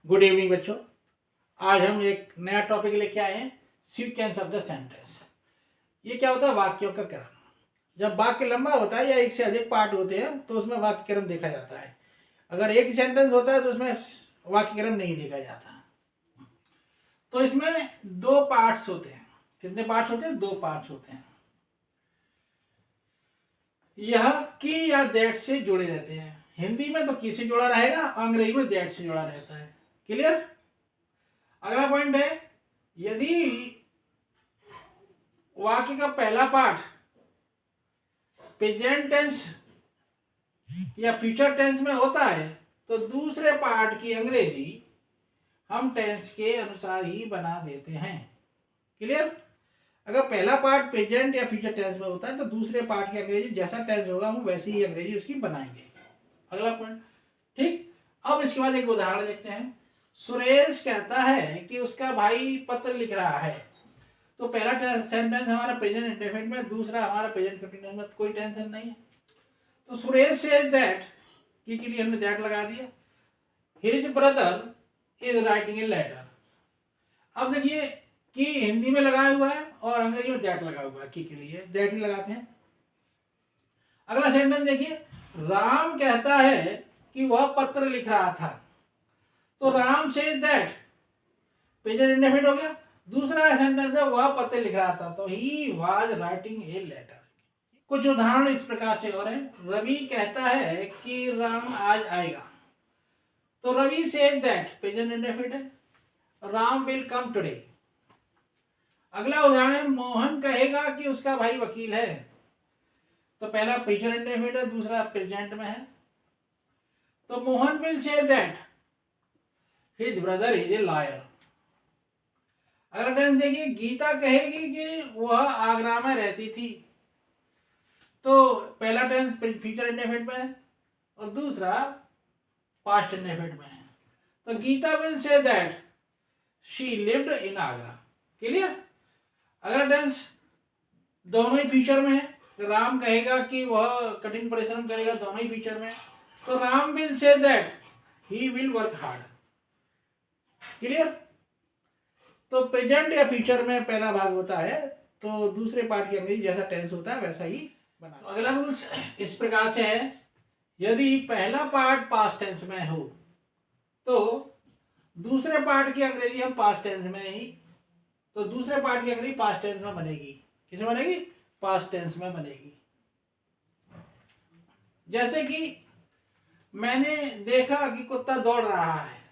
Good evening बच्चों। आज हम एक नया टॉपिक लेके आए हैं, सीक्वेंस ऑफ द सेंटेंस। ये क्या होता है? वाक्यों का क्रम। जब वाक्य लंबा होता है या एक से अधिक पार्ट होते हैं तो उसमें वाक्य क्रम देखा जाता है। अगर एक ही सेंटेंस होता है तो उसमें वाक्य क्रम नहीं देखा जाता। तो इसमें दो पार्ट्स होते हैं। कितने पार्ट्स होते हैं? दो पार्ट्स होते हैं। यह की या दैट से जुड़े रहते हैं। हिंदी में तो की से जुड़ा रहेगा, अंग्रेजी में दैट से जुड़ा रहता है। क्लियर? अगला पॉइंट है, यदि वाक्य का पहला पार्ट प्रेजेंट टेंस या फ्यूचर टेंस में होता है तो दूसरे पार्ट की अंग्रेजी हम टेंस के अनुसार ही बना देते हैं। क्लियर? अगर पहला पार्ट प्रेजेंट या फ्यूचर टेंस में होता है तो दूसरे पार्ट की अंग्रेजी जैसा टेंस होगा हम वैसी ही अंग्रेजी उसकी बनाएंगे। अगला पॉइंट, ठीक। अब इसके बाद एक उदाहरण देखते हैं। सुरेश कहता है कि उसका भाई पत्र लिख रहा है। तो पहला सेंटेंस हमारा प्रेजेंट इंडेफिनिट में, दूसरा हमारा प्रेजेंट कंटिन्यूअस में, कोई टेंशन नहीं है। तो सुरेश सेज दैट, की के लिए हमने दैट लगा दिया। His brother is writing a letter. अब देखिए, की हिंदी में लगाया हुआ है और अंग्रेजी में दैट लगा हुआ है। की के लिए दैट ही लगाते हैं। अगला सेंटेंस देखिए, राम कहता है कि वह पत्र लिख रहा था। तो Ram says that, present indefinite हो गया। दूसरा सेंटेंस है वह पत्र लिख रहा था, तो he was writing a letter. कुछ उदाहरण इस प्रकार से और हैं। रवि कहता है कि राम आज आएगा। तो Ravi says that, present indefinite है, राम विल कम टुडे। अगला उदाहरण है, मोहन कहेगा कि उसका भाई वकील है। तो पहला फ्यूचर इंडेफिनिट है, दूसरा प्रेजेंट में है। तो Mohan will say that his brother is a lawyer. अगला टेंस देखिए, गीता कहेगी कि वह आगरा में रहती थी। तो पहला टेंस फ्यूचर इंडेफिनिट में है और दूसरा पास्ट इंडेफिनिट में है। तो Geeta will say that she lived in Agra. Clear? अगला टेंस दोनों ही फ्यूचर में है। तो राम कहेगा कि वह कठिन परिश्रम करेगा, दोनों ही फ्यूचर में। तो Ram will say that he will work hard. Clear? तो प्रेजेंट या फ्यूचर में पहला भाग होता है तो दूसरे पार्ट की अंग्रेजी जैसा टेंस होता है वैसा ही बना। तो अगला रूल इस प्रकार से है, यदि पहला पार्ट पास्ट टेंस में हो तो दूसरे पार्ट की अंग्रेजी हम पास्ट टेंस में ही, तो दूसरे पार्ट की अंग्रेजी पास्ट टेंस में बनेगी। किसमें बनेगी? पास्ट टेंस में बनेगी। जैसे कि मैंने देखा कि कुत्ता दौड़ रहा है।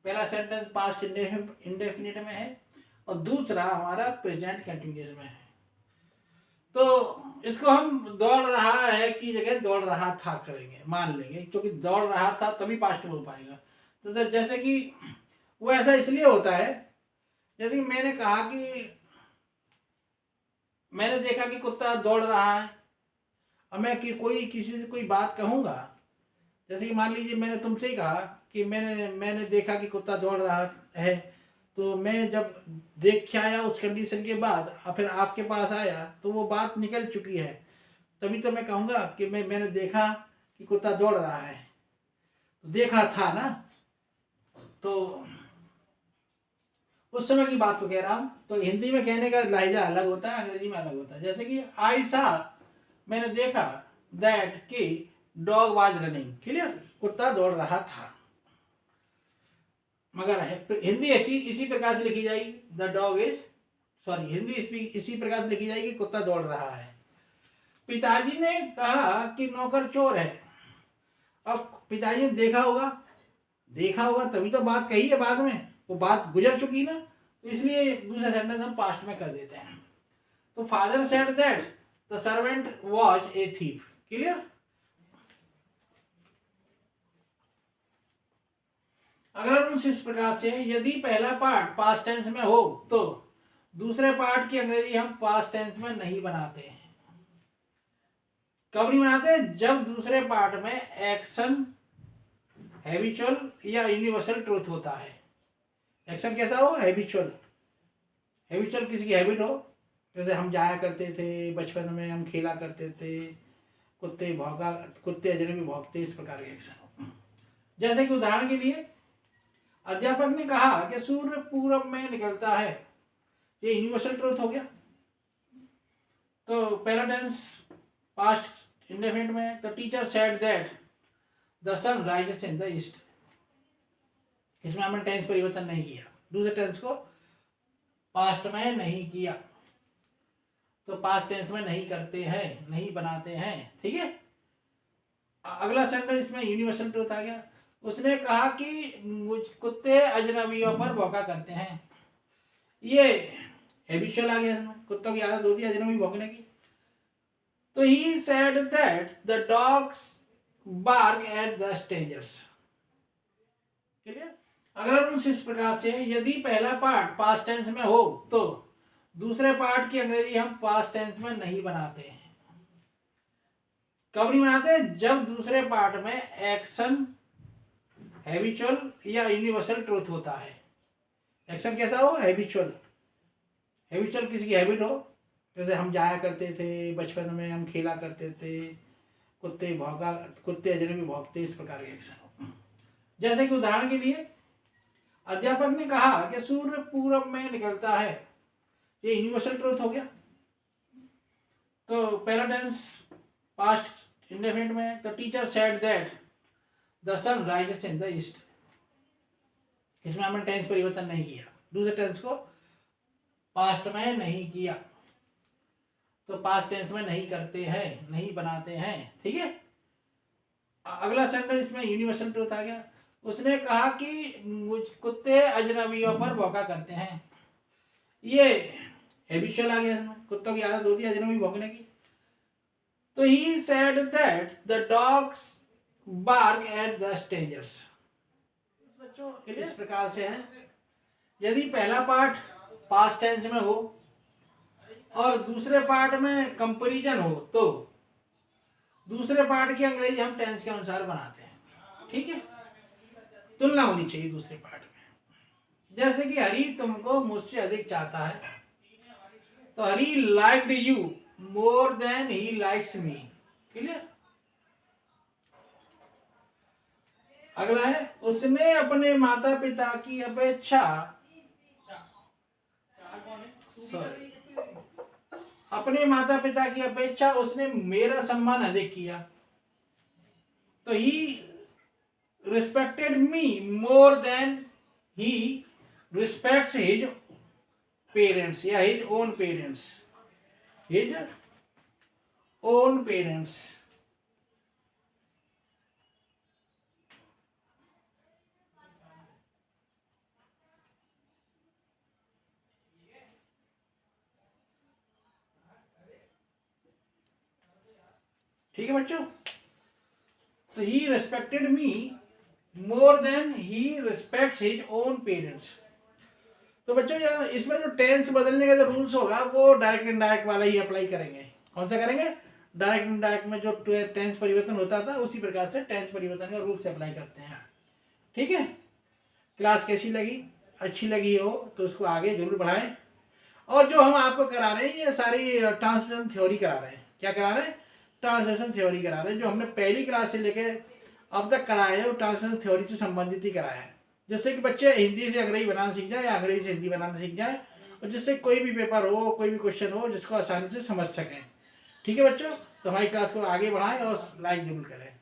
पहला सेंटेंस पास्ट इंडेफिनिट में है और दूसरा हमारा प्रेजेंट कंटिन्यूअस में है। तो इसको हम दौड़ रहा है की जगह दौड़ रहा था करेंगे, मान लेंगे, क्योंकि दौड़ रहा था तभी पास्ट में हो पाएगा। तो जैसे कि वो ऐसा इसलिए होता है, जैसे कि मैंने कहा कि मैंने देखा कि कुत्ता दौड़ रहा है। अब मैं कि कोई किसी से कोई बात कहूँगा, जैसे कि मान लीजिए मैंने तुमसे ही कहा कि मैंने देखा कि कुत्ता दौड़ रहा है। तो मैं जब देख के आया उस कंडीशन के बाद और फिर आपके पास आया तो वो बात निकल चुकी है, तभी तो मैं कहूँगा कि मैंने देखा कि कुत्ता दौड़ रहा है। तो देखा था ना, तो उस समय की बात को कह रहा हूँ। तो हिंदी में कहने का लहजा अलग होता है, अंग्रेजी में अलग होता है। जैसे कि आई सा, मैंने देखा, दैट कि डॉग वाज रनिंग। क्लियर? कुत्ता दौड़ रहा था। मगर हिंदी ऐसी इसी प्रकार से लिखी जाएगी, the dog is, sorry, Hindi इसी प्रकार से लिखी जाएगी, कुत्ता दौड़ रहा है। पिताजी ने कहा कि नौकर चोर है। अब पिताजी ने देखा होगा तभी तो बात कही है, बाद में वो बात गुजर चुकी ना, तो इसलिए दूसरा सेंटेंस हम पास्ट में कर देते हैं। तो father said that the servant was a thief. Clear? अगला रूल्स इस प्रकार से, यदि पहला पार्ट पास्ट टेंस में हो तो दूसरे पार्ट की अंग्रेजी हम पास्ट टेंस में नहीं बनाते हैं। कब नहीं बनाते? जब दूसरे पार्ट में एक्शन हैबिचुअल या यूनिवर्सल ट्रूथ होता है। एक्शन कैसा हो? हैबिचुअल। हैबिचुअल किसी की हैबिट हो, जैसे हम जाया करते थे बचपन में, हम खेला करते थे, कुत्ते अजनबी भौंकते, इस प्रकार के एक्शन हो। जैसे कि उदाहरण के लिए, अध्यापक ने कहा कि सूर्य पूरब में निकलता है। ये यूनिवर्सल ट्रूथ हो गया। तो पहला टेंस पास्ट इंडेफिनिट में, the teacher said that the sun rises in the east. इसमें हमने टेंस परिवर्तन नहीं किया, दूसरे टेंस को पास्ट में नहीं किया, तो पास्ट टेंस में नहीं करते हैं, नहीं बनाते हैं। ठीक है, अगला सेंटेंस इसमें यूनिवर्सल ट्रूथ आ गया। उसने कहा कि मुझ कुत्ते अजनबियों पर भौंका करते हैं। ये हैबिचुअल आ गया इसमें, कुत्तों की आदत होती है अजनबी भौंकने की। तो he said that the dogs bark at the strangers. Clear? अगर उस इस प्रकार से यदि पहला पार्ट पास्ट टेंस में हो तो दूसरे पार्ट की अंग्रेजी हम पास्ट टेंस में नहीं बनाते हैं। कब नहीं बनाते? जब दूसरे पार्ट में एक्शन हैबिचुअल या यूनिवर्सल ट्रूथ होता है। एक्शन कैसा हो? हैबिचुअल। हैबिचुअल किसी की हैबिट हो, जैसे हम जाया करते थे बचपन में, हम खेला करते थे, कुत्ते भौंका, कुत्ते अजनबी भौंकते, इस प्रकार के एक्शन हो। जैसे कि उदाहरण के लिए अध्यापक ने कहा कि सूर्य पूरब में निकलता है। ये यूनिवर्सल ट्रूथ हो गया। तो पहला टेंस पास्ट इंडेफिनिट में, the teacher said that the sun rises in the east. इसमें हमने टेंस परिवर्तन नहीं किया, दूसरे टेंस को पास्ट में नहीं किया, तो पास्ट टेंस में नहीं करते हैं, नहीं बनाते हैं। ठीक है, अगला सेंटेंस इसमें यूनिवर्सल ट्रूथ आ गया। उसने कहा कि मुझ कुत्ते अजनबियों पर भौंका करते हैं। ये हैबिचुअल आ गया इसमें, कुत्तों की आदत होती है अजनबी भौंकने की। तो he said that the dogs bark at the strangers. बच्चों इस प्रकार से है, यदि पहला पार्ट पास्ट टेंस में हो और दूसरे पार्ट में कंपैरिजन हो तो दूसरे पार्ट की अंग्रेजी हम टेंस के अनुसार बनाते हैं। ठीक है, तुलना होनी चाहिए दूसरे पार्ट में। जैसे कि हरी तुमको मुझसे अधिक चाहता है, तो Hari liked you more than he likes me. Clear? अगला है, उसने अपने माता पिता की अपेक्षा अपने माता पिता की अपेक्षा उसने मेरा सम्मान अधिक किया। तो he respected me more than he respects his parents या his own parents. His own parents. ठीक है बच्चों, तो he respected me more than he respects his own parents. तो बच्चों इसमें जो टेंस बदलने का जो रूल्स होगा वो डायरेक्ट इनडायरेक्ट वाला ही अप्लाई करेंगे। कौन सा करेंगे? डायरेक्ट इनडायरेक्ट में जो टेंस परिवर्तन होता था उसी प्रकार से टेंस परिवर्तन का रूल्स अप्लाई करते हैं। ठीक है, क्लास कैसी लगी? अच्छी लगी हो तो उसको आगे जरूर बढ़ाएं। और जो हम आपको करा रहे हैं ये सारी ट्रांसलेशन थ्योरी करा रहे हैं। क्या करा रहे हैं? ट्रांसलेशन थ्योरी करा रहे हैं। जो हमने पहली क्लास से लेके अब तक कराया है वो ट्रांसलेशन थ्योरी से संबंधित ही कराया है, जिससे कि बच्चे हिंदी से अंग्रेजी बनाना सीख जाए या अंग्रेजी से हिंदी बनाना सीख जाए, और जिससे कोई भी पेपर हो, कोई भी क्वेश्चन हो, जिसको आसानी से समझ सकें। ठीक है बच्चों, तो हमारी क्लास को आगे बढ़ाएं और लाइक जरूर करें।